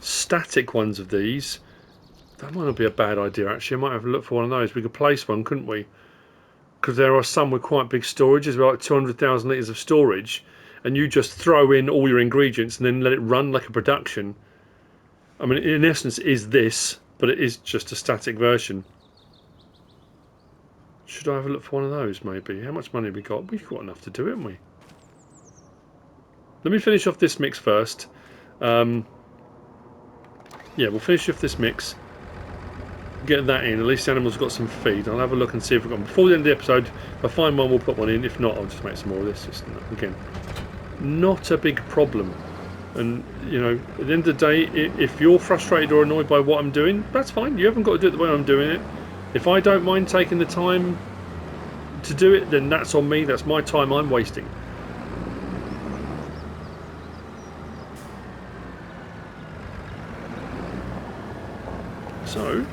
static ones of these. That might not be a bad idea actually. I might have a look for one of those. We could place one, couldn't we? Because there are some with quite big storage as well, like 200,000 litres of storage, and you just throw in all your ingredients and then let it run like a production. I mean, in essence, is this, but it is just a static version. Should I have a look for one of those, maybe? How much money have we got? We've got enough to do it, haven't we? Let me finish off this mix first. Yeah, we'll finish off this mix. Get that in. At least the animals have got some feed. I'll have a look and see if we've got them. Before the end of the episode, if I find one, we'll put one in. If not, I'll just make some more of this. It's, again, not a big problem. And, you know, at the end of the day, if you're frustrated or annoyed by what I'm doing, that's fine. You haven't got to do it the way I'm doing it. If I don't mind taking the time to do it, then that's on me. That's my time I'm wasting. So,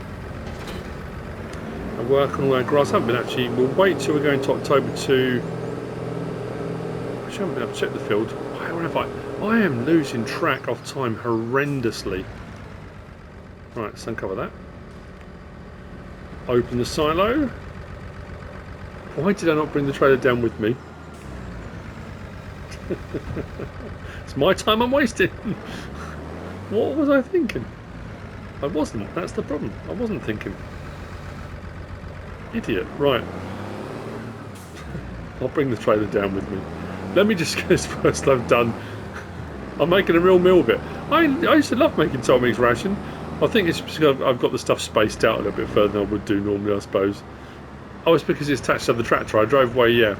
I work on all our grass. I haven't been actually. We'll wait till we're going to October to. I haven't been able to check the field. Where have I am losing track of time horrendously. Right, let's uncover that. Open the silo. Why did I not bring the trailer down with me? It's my time I'm wasting. What was I thinking? I wasn't. That's the problem. I wasn't thinking. Idiot. Right. I'll bring the trailer down with me. Let me just get this first load done. I'm making a real meal of it. I used to love making Total Mix ration. I think it's because I've got the stuff spaced out a little bit further than I would do normally, I suppose. Oh, it's because it's attached to the tractor. I drove away, yeah.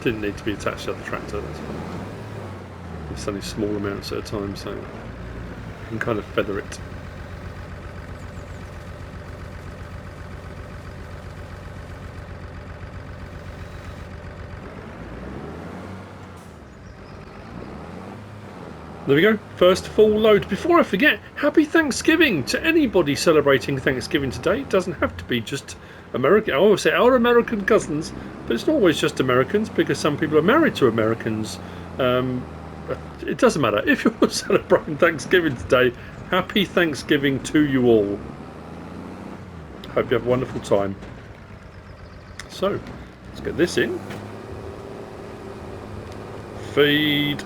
Didn't need to be attached to the tractor, that's fine. It's only small amounts at a time, so I can kind of feather it. There we go, first full load. Before I forget, happy Thanksgiving to anybody celebrating Thanksgiving today. It doesn't have to be just American. I always say our American cousins, but it's not always just Americans because some people are married to Americans. It doesn't matter. If you're celebrating Thanksgiving today, happy Thanksgiving to you all. Hope you have a wonderful time. So, let's get this in. Feed.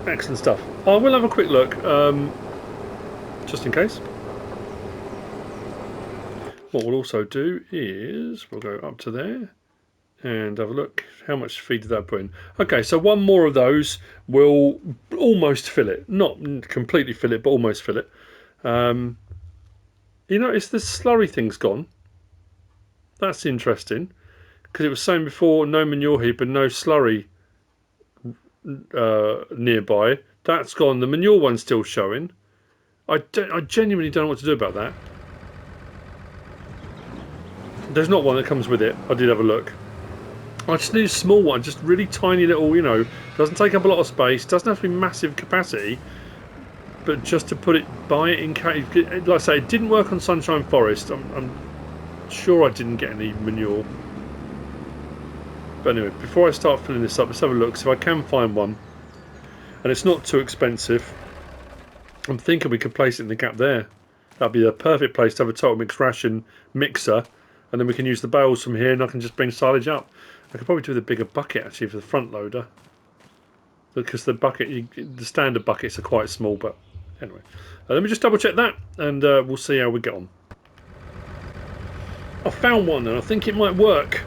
Excellent stuff. I will have a quick look, just in case. What we'll also do is we'll go up to there and have a look. How much feed did that put in? Okay, so one more of those will almost fill it. Not completely fill it, but almost fill it. You notice the slurry thing's gone. That's interesting because it was saying before no manure heap and no slurry nearby. That's gone. The manure one's still showing. I genuinely don't know what to do about that. There's not one that comes with it. I did have a look. I just need a small one, just really tiny little, you know, doesn't take up a lot of space, doesn't have to be massive capacity, but just to put it by it in case. Like I say, it didn't work on Sunshine Forest. I'm sure I didn't get any manure. But anyway, before I start filling this up, let's have a look. So if I can find one, and it's not too expensive, I'm thinking we could place it in the gap there. That'd be the perfect place to have a Total Mix ration mixer, and then we can use the bales from here, and I can just bring silage up. I could probably do with a bigger bucket actually for the front loader, because the bucket, the standard buckets are quite small. But anyway, let me just double check that, and we'll see how we get on. I found one, and I think it might work.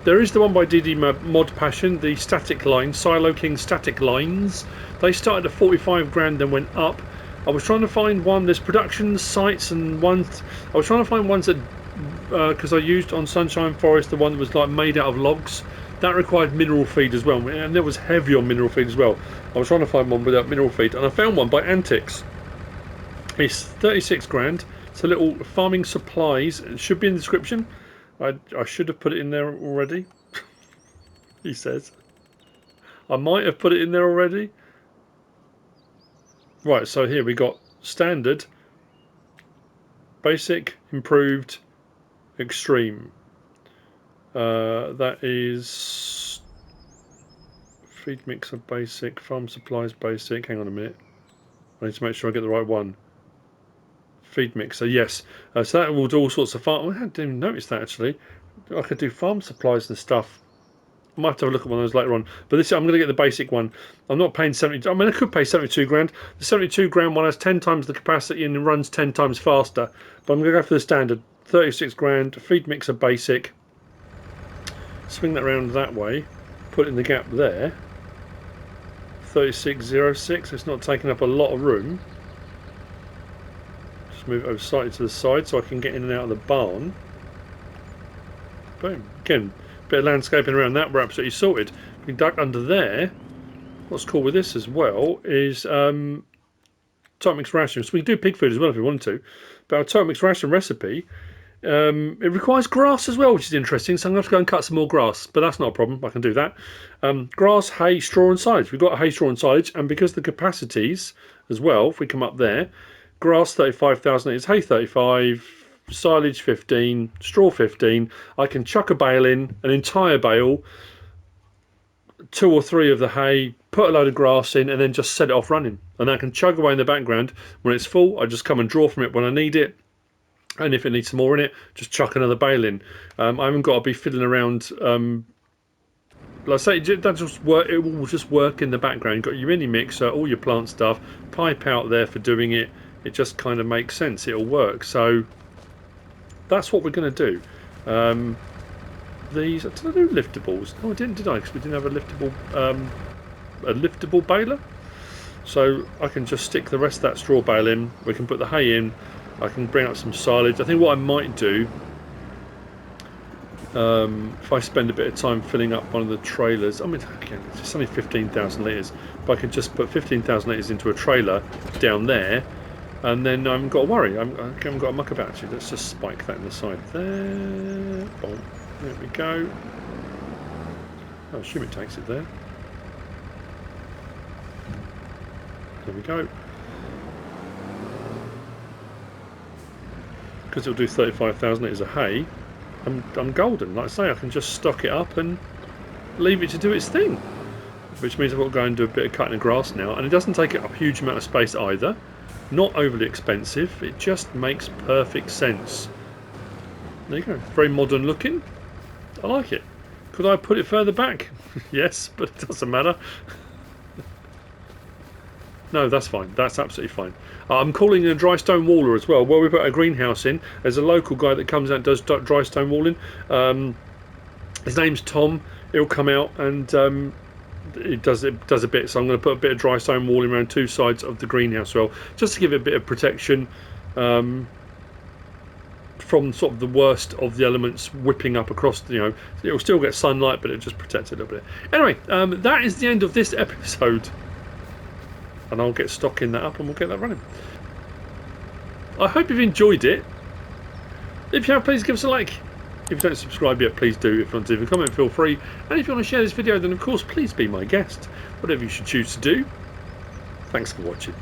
There is the one by DD Mod Passion, the static line, Silo King static lines. They started at 45 grand, then went up. I was trying to find one. There's production sites and ones. I was trying to find ones that, because I used on Sunshine Forest the one that was like made out of logs. That required mineral feed as well, and it was heavy on mineral feed as well. I was trying to find one without mineral feed, and I found one by Antics. It's 36 grand. It's a little farming supplies. It should be in the description. I should have put it in there already. He says. I might have put it in there already. Right, so here we got standard, basic, improved, extreme. That is feed mixer basic, farm supplies basic. Hang on a minute. I need to make sure I get the right one. Feed mixer, yes. So that will do all sorts of farm. I didn't even notice that actually. I could do farm supplies and stuff I might have to have a look at one of those later on. But this, I'm going to get the basic one. I'm not paying 70. I mean, I could pay 72 grand. The 72 grand one has 10 times the capacity and runs 10 times faster. But I'm going to go for the standard 36 grand feed mixer basic. Swing that around that way. Put it in the gap there. 3606. It's not taking up a lot of room. Just move it over slightly to the side so I can get in and out of the barn. Boom. Again, bit of landscaping around that, we're absolutely sorted. We can duck under there. What's cool with this as well is type mix ration. So we can do pig food as well if we want to. But our type mix ration recipe, it requires grass as well, which is interesting. So I'm going to have to go and cut some more grass, but that's not a problem. I can do that. Grass, hay, straw and silage. We've got hay, straw and silage, and because the capacities as well, if we come up there, grass 35,000 litres, hay 35, silage 15, straw 15. I can chuck a bale in, an entire bale, 2 or 3 of the hay, put a load of grass in, and then just set it off running. And I can chug away in the background. When it's full, I just come and draw from it when I need it. And if it needs some more in it, just chuck another bale in. I haven't got to be fiddling around. Like I say, that just work. It will just work in the background. You've got your mini mixer, all your plant stuff, pipe out there for doing it. It just kind of makes sense. It'll work. So that's what we're going to do. These, did I do liftables? No, I didn't, did I? Because we didn't have a liftable baler. So I can just stick the rest of that straw bale in. We can put the hay in. I can bring up some silage. I think what I might do, if I spend a bit of time filling up one of the trailers, I mean, again, it's only 15,000 litres, but I could just put 15,000 litres into a trailer down there, and then I haven't got to worry. I haven't got to muck about. Actually, let's just spike that in the side there. Boom. There we go. I assume it takes it there. There we go. Because it'll do 35,000 litres of hay, I'm golden. Like I say, I can just stock it up and leave it to do its thing. Which means I've got to go and do a bit of cutting of grass now. And it doesn't take up a huge amount of space either. Not overly expensive. It just makes perfect sense. There you go. Very modern looking. I like it. Could I put it further back? Yes, but it doesn't matter. No, that's fine. That's absolutely fine. I'm calling it a dry stone waller as well. Where we put a greenhouse in, there's a local guy that comes out and does dry stone walling. His name's Tom. He'll come out and it does a bit. So I'm going to put a bit of dry stone walling around 2 sides of the greenhouse as well, just to give it a bit of protection from sort of the worst of the elements whipping up across. It'll still get sunlight, but it'll just protect it a little bit. Anyway, that is the end of this episode. And I'll get stocking that up and we'll get that running. I hope you've enjoyed it. If you have, please give us a like. If you don't subscribe yet, please do. If you want to leave a comment, feel free. And if you want to share this video, then of course, please be my guest. Whatever you should choose to do. Thanks for watching.